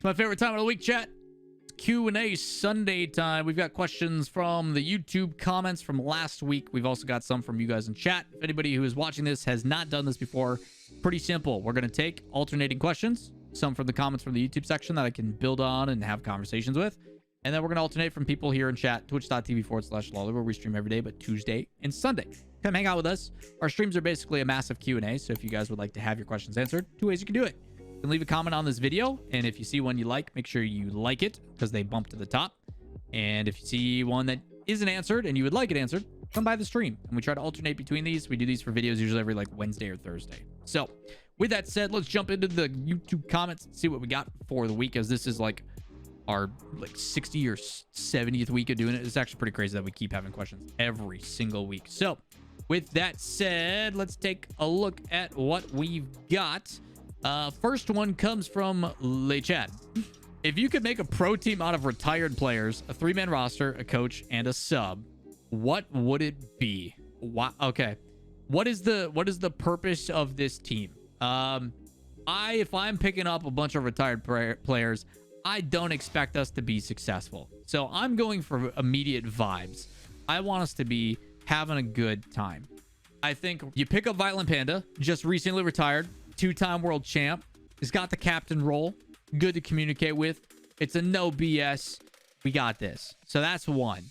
It's my favorite time of the week, chat. It's Q&A Sunday time. We've got questions from the YouTube comments from last week. We've also got some from you guys in chat. If anybody who is watching this has not done this before, pretty simple. We're going to take alternating questions, some from the comments from the YouTube section that I can build on and have conversations with. And then we're going to alternate from people here in chat, twitch.tv/Lawler, where we stream every day, but Tuesday and Sunday. Come hang out with us. Our streams are basically a massive Q&A, so if you guys would like to have your questions answered, 2 ways you can do it. You can leave a comment on this video, and if you see one you like, make sure you like it, because they bump to the top. And if you see one that isn't answered and you would like it answered, come by the stream. And we try to alternate between these. We do these for videos usually every like Wednesday or Thursday. So with that said, let's jump into the YouTube comments and see what we got for the week, as this is like our 60 or 70th week of doing it. It's actually pretty crazy that we keep having questions every single week. So with that said, let's take a look at what we've got. First one comes from Le Chad. If you could make a pro team out of retired players, a 3-man roster, a coach, and a sub, what would it be? Okay. What is the purpose of this team? If I'm picking up a bunch of retired players, I don't expect us to be successful. So I'm going for immediate vibes. I want us to be having a good time. I think you pick up Violent Panda, just recently retired, 2-time world champ. He's got the captain role, good to communicate with. It's a no BS. We got this. So that's one.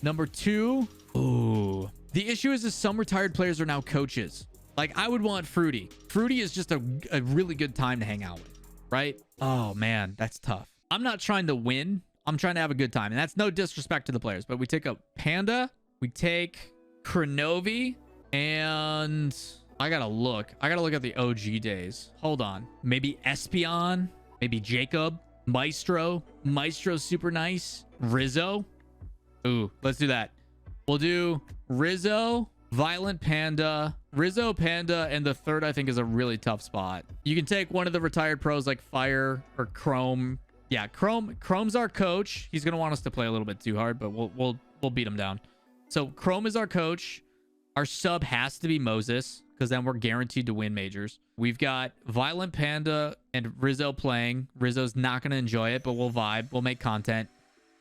Number 2, ooh. The issue is some retired players are now coaches. Like, I would want Fruity. Fruity is just a really good time to hang out with, right? Oh, man, that's tough. I'm not trying to win. I'm trying to have a good time. And that's no disrespect to the players. But we take a Panda. We take Kronovi. And I got to look. I got to look at the OG days. Hold on. Maybe Espion. Maybe Jacob. Maestro. Maestro's super nice. Rizzo. Ooh, let's do that. We'll do Rizzo, Violent Panda, Rizzo, Panda, and the third I think is a really tough spot. You can take one of the retired pros like Fire or Chrome. Yeah, Chrome's our coach. He's gonna want us to play a little bit too hard, but we'll beat him down. So Chrome is our coach. Our sub has to be Moses, because then we're guaranteed to win majors. We've got Violent Panda and Rizzo playing. Rizzo's not gonna enjoy it, but we'll vibe. We'll make content.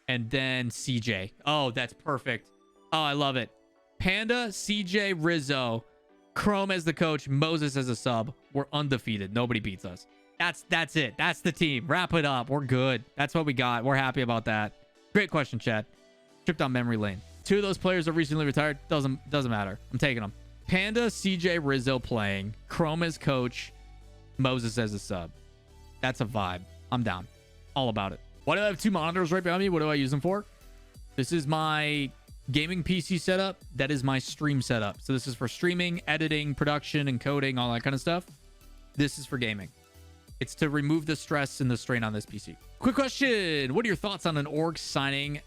And then CJ. Oh, that's perfect. Oh, I love it. Panda, CJ, Rizzo, Chrome as the coach, Moses as a sub. We're undefeated. Nobody beats us. That's it. That's the team. Wrap it up. We're good. That's what we got. We're happy about that. Great question, Chad. Trip down memory lane. 2 of those players are recently retired. Doesn't matter. I'm taking them. Panda, CJ, Rizzo playing. Chrome as coach. Moses as a sub. That's a vibe. I'm down. All about it. Why do I have 2 monitors right behind me? What do I use them for? This is my gaming PC setup. That is my stream setup. So this is for streaming, editing, production, encoding, all that kind of stuff. This is for gaming. It's to remove the stress and the strain on this PC. Quick question. What are your thoughts on an org signing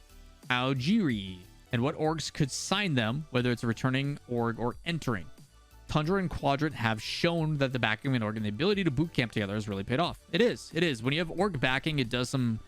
Aogiri? And what orgs could sign them, whether it's a returning org or entering? Tundra and Quadrant have shown that the backing of an org and the ability to bootcamp together has really paid off. It is. When you have org backing, it does some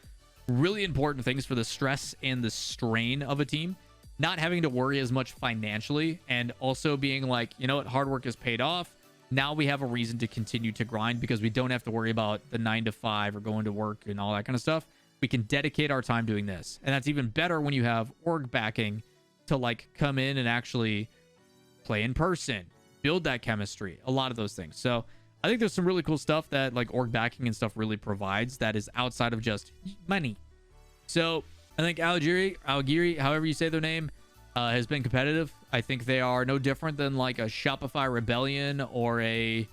really important things for the stress and the strain of a team. Not having to worry as much financially, and also being like, you know what, hard work has paid off. Now we have a reason to continue to grind, because we don't have to worry about the 9 to 5 or going to work and all that kind of stuff. We can dedicate our time doing this. And that's even better when you have org backing to like come in and actually play in person, build that chemistry, a lot of those things. So I think there's some really cool stuff that like org backing and stuff really provides that is outside of just money. So I think Aogiri, however you say their name, has been competitive. I think they are no different than like a Shopify Rebellion or an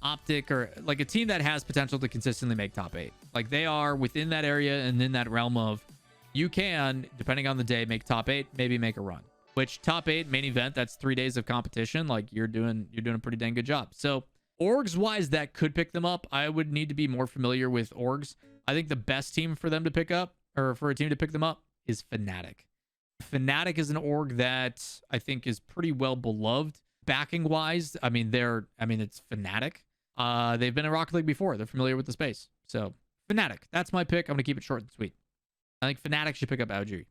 Optic, or like a team that has potential to consistently make top 8. Like they are within that area and in that realm of, you can, depending on the day, make top 8, maybe make a run. Which top 8 main event, that's 3 days of competition. Like you're doing a pretty dang good job. So orgs wise, that could pick them up. I would need to be more familiar with orgs. I think the best team for them to pick up, or for a team to pick them up, is Fnatic. Fnatic is an org that I think is pretty well beloved. Backing wise, it's Fnatic. They've been in Rocket League before. They're familiar with the space. So Fnatic, that's my pick. I'm gonna keep it short and sweet. I think Fnatic should pick up Aogiri.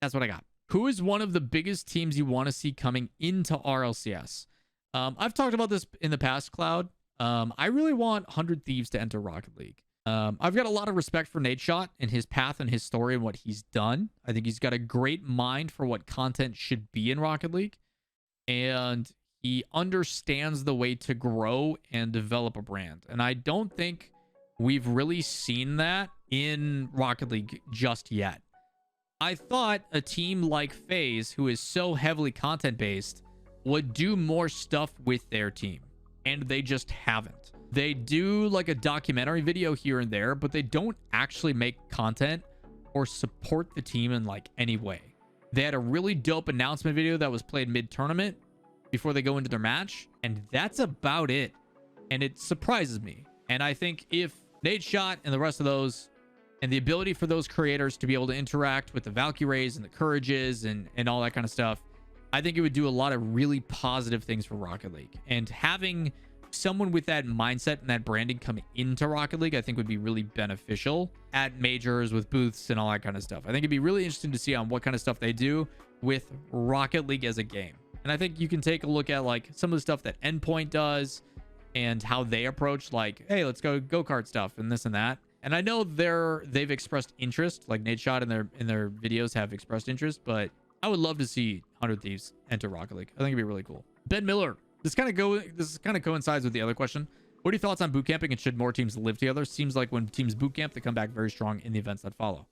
That's what I got. Who is one of the biggest teams you want to see coming into RLCS? I've talked about this in the past, Cloud. I really want 100 Thieves to enter Rocket League. I've got a lot of respect for Nadeshot and his path and his story and what he's done. I think he's got a great mind for what content should be in Rocket League. And he understands the way to grow and develop a brand. And I don't think we've really seen that in Rocket League just yet. I thought a team like FaZe, who is so heavily content-based, would do more stuff with their team. And they just haven't. They do like a documentary video here and there, but they don't actually make content or support the team in like any way. They had a really dope announcement video that was played mid-tournament before they go into their match, and that's about it. And it surprises me. And I think if Nadeshot and the rest of those, and the ability for those creators to be able to interact with the Valkyries and the Courages and all that kind of stuff, I think it would do a lot of really positive things for Rocket League. And having someone with that mindset and that branding come into Rocket League, I think would be really beneficial at majors with booths and all that kind of stuff. I think it'd be really interesting to see on what kind of stuff they do with Rocket League as a game. And I think you can take a look at like some of the stuff that Endpoint does and how they approach like, hey, let's go-kart stuff and this and that. And I know they've expressed interest, like Nadeshot in their videos have expressed interest, but I would love to see 100 Thieves enter Rocket League. I think it'd be really cool. Ben Miller, this kind of coincides with the other question. What are your thoughts on boot camping, and should more teams live together? Seems like when teams boot camp, they come back very strong in the events that follow.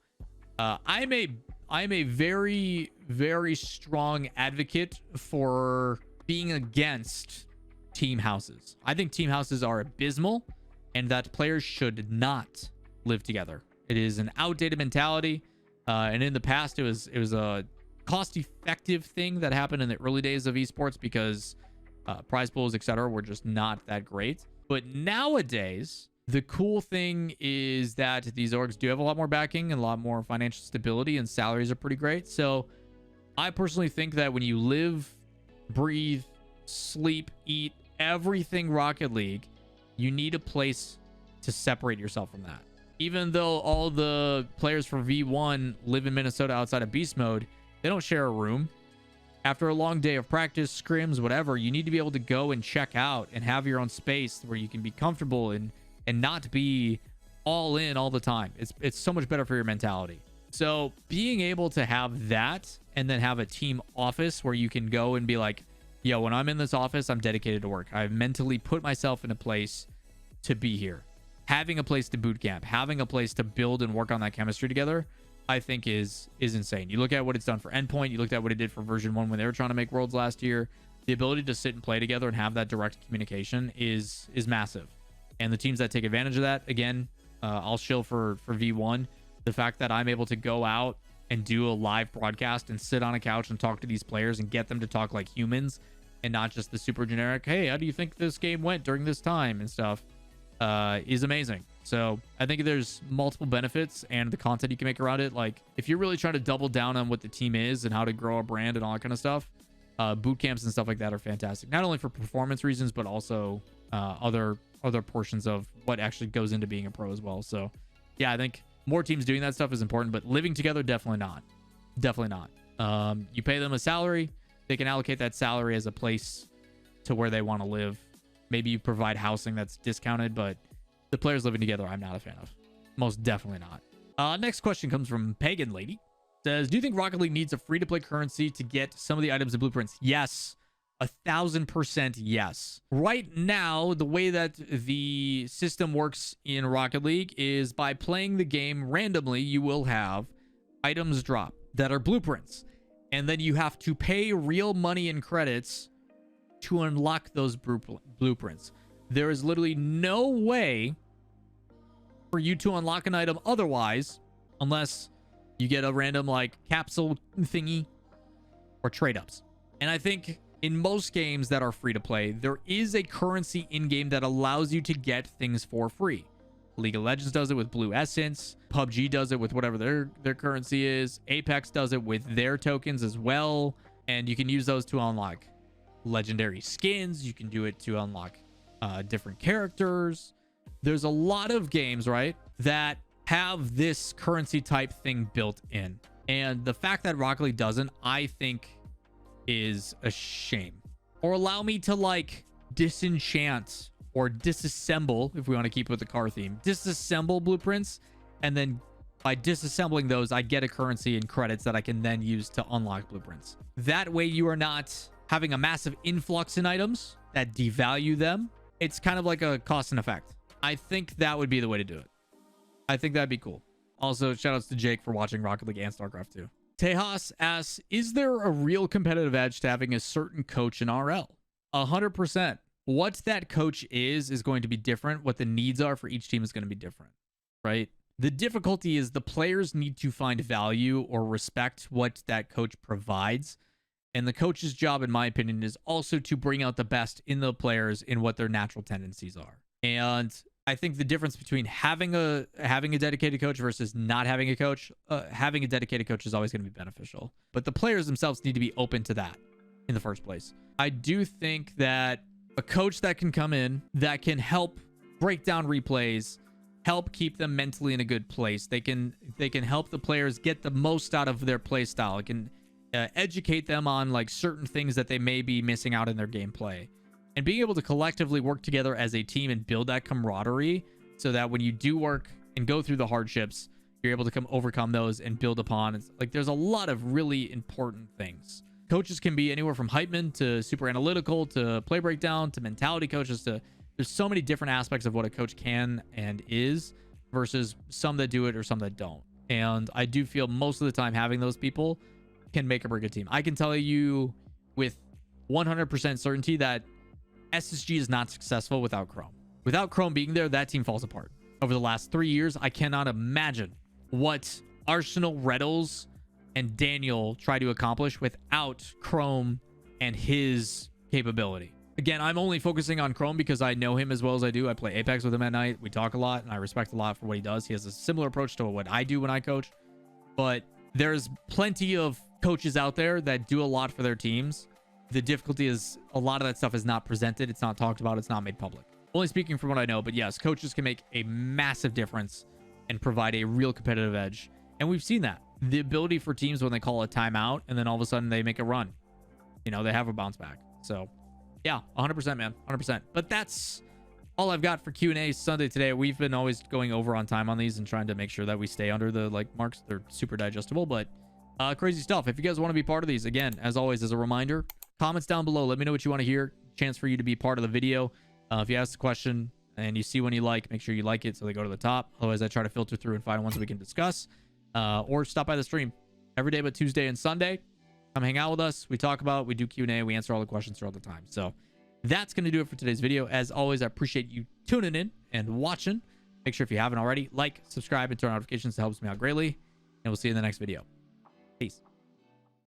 I'm a very, very strong advocate for being against team houses. I think team houses are abysmal, and that players should not live together. It is an outdated mentality, and in the past, it was a cost-effective thing that happened in the early days of esports because prize pools, etc., were just not that great. But nowadays, the cool thing is that these orgs do have a lot more backing and a lot more financial stability, and salaries are pretty great. So I personally think that when you live, breathe, sleep, eat everything Rocket League, you need a place to separate yourself from that. Even though all the players for V1 live in Minnesota outside of beast mode, they don't share a room. After a long day of practice, scrims, whatever, you need to be able to go and check out and have your own space where you can be comfortable and not be all in all the time. It's so much better for your mentality. So being able to have that and then have a team office where you can go and be like, yo, when I'm in this office, I'm dedicated to work. I've mentally put myself in a place to be here. Having a place to boot camp, having a place to build and work on that chemistry together, I think is insane. You look at what it's done for Endpoint. You looked at what it did for version 1 when they were trying to make Worlds last year. The ability to sit and play together and have that direct communication is massive. And the teams that take advantage of that, again, I'll shill for V1. The fact that I'm able to go out and do a live broadcast and sit on a couch and talk to these players and get them to talk like humans and not just the super generic, hey, how do you think this game went during this time and stuff, is amazing. So I think there's multiple benefits, and the content you can make around it. Like if you're really trying to double down on what the team is and how to grow a brand and all that kind of stuff, boot camps and stuff like that are fantastic. Not only for performance reasons, but also other portions of what actually goes into being a pro as well. So yeah, I think more teams doing that stuff is important, but living together, definitely not. You pay them a salary, they can allocate that salary as a place to where they want to live. Maybe you provide housing that's discounted, but the players living together, I'm not a fan of. Most definitely not. Next question comes from Pagan Lady. Says, do you think Rocket League needs a free-to-play currency to get some of the items and blueprints? Yes. 1,000% yes. Right now, the way that the system works in Rocket League is by playing the game randomly, you will have items drop that are blueprints. And then you have to pay real money and credits to unlock those blueprints. There is literally no way for you to unlock an item otherwise, unless you get a random like capsule thingy or trade ups. And I think in most games that are free to play, there is a currency in game that allows you to get things for free. League of Legends does it with Blue Essence. PUBG does it with whatever their currency is. Apex does it with their tokens as well. And you can use those to unlock legendary skins. You can do it to unlock different characters. There's a lot of games, right, that have this currency type thing built in. And the fact that Rocket League doesn't, I think, is a shame. Or allow me to like disenchant or disassemble, if we want to keep with the car theme, disassemble blueprints. And then by disassembling those, I get a currency and credits that I can then use to unlock blueprints. That way you are not having a massive influx in items that devalue them. It's kind of like a cost and effect. I think that would be the way to do it. I think that'd be cool. Also, shout outs to Jake for watching Rocket League and StarCraft 2. Tejas asks, is there a real competitive edge to having a certain coach in RL? 100%. What that coach is going to be different. What the needs are for each team is going to be different, right? The difficulty is the players need to find value or respect what that coach provides. And the coach's job, in my opinion, is also to bring out the best in the players in what their natural tendencies are. And I think the difference between having a dedicated coach versus not having a coach, having a dedicated coach is always going to be beneficial. But the players themselves need to be open to that in the first place. I do think that a coach that can come in, that can help break down replays, help keep them mentally in a good place. They can help the players get the most out of their play style. It can educate them on like certain things that they may be missing out in their gameplay. And being able to collectively work together as a team and build that camaraderie so that when you do work and go through the hardships, you're able to overcome those and build upon. It's like there's a lot of really important things. Coaches can be anywhere from hype man to super analytical to play breakdown to mentality coaches to there's so many different aspects of what a coach can and is versus some that do it or some that don't. And I do feel most of the time having those people can make or break a team. I can tell you with 100% certainty that SSG is not successful without Chrome. Without Chrome being there, that team falls apart. Over the last 3 years, I cannot imagine what Arsenal, Reddles, and Daniel try to accomplish without Chrome and his capability. Again, I'm only focusing on Chrome because I know him as well as I do. I play Apex with him at night. We talk a lot, and I respect a lot for what he does. He has a similar approach to what I do when I coach. But there's plenty of coaches out there that do a lot for their teams. The difficulty is a lot of that stuff is not presented. It's not talked about. It's not made public. Only speaking from what I know, but yes, coaches can make a massive difference and provide a real competitive edge. And we've seen that. The ability for teams when they call a timeout and then all of a sudden they make a run. You know, they have a bounce back. So, yeah, 100%, man. 100%. But that's all I've got for Q&A Sunday today. We've been always going over on time on these and trying to make sure that we stay under the marks. They're super digestible, but crazy stuff. If you guys want to be part of these, again, as always, as a reminder, comments down below. Let me know what you want to hear. Chance for you to be part of the video. If you ask a question and you see one you like, make sure you like it so they go to the top. Otherwise, I try to filter through and find ones we can discuss. Or stop by the stream every day but Tuesday and Sunday. Come hang out with us. We talk about, we do Q&A. We answer all the questions throughout the time. So that's going to do it for today's video. As always, I appreciate you tuning in and watching. Make sure if you haven't already, like, subscribe, and turn on notifications. It helps me out greatly. And we'll see you in the next video. Peace.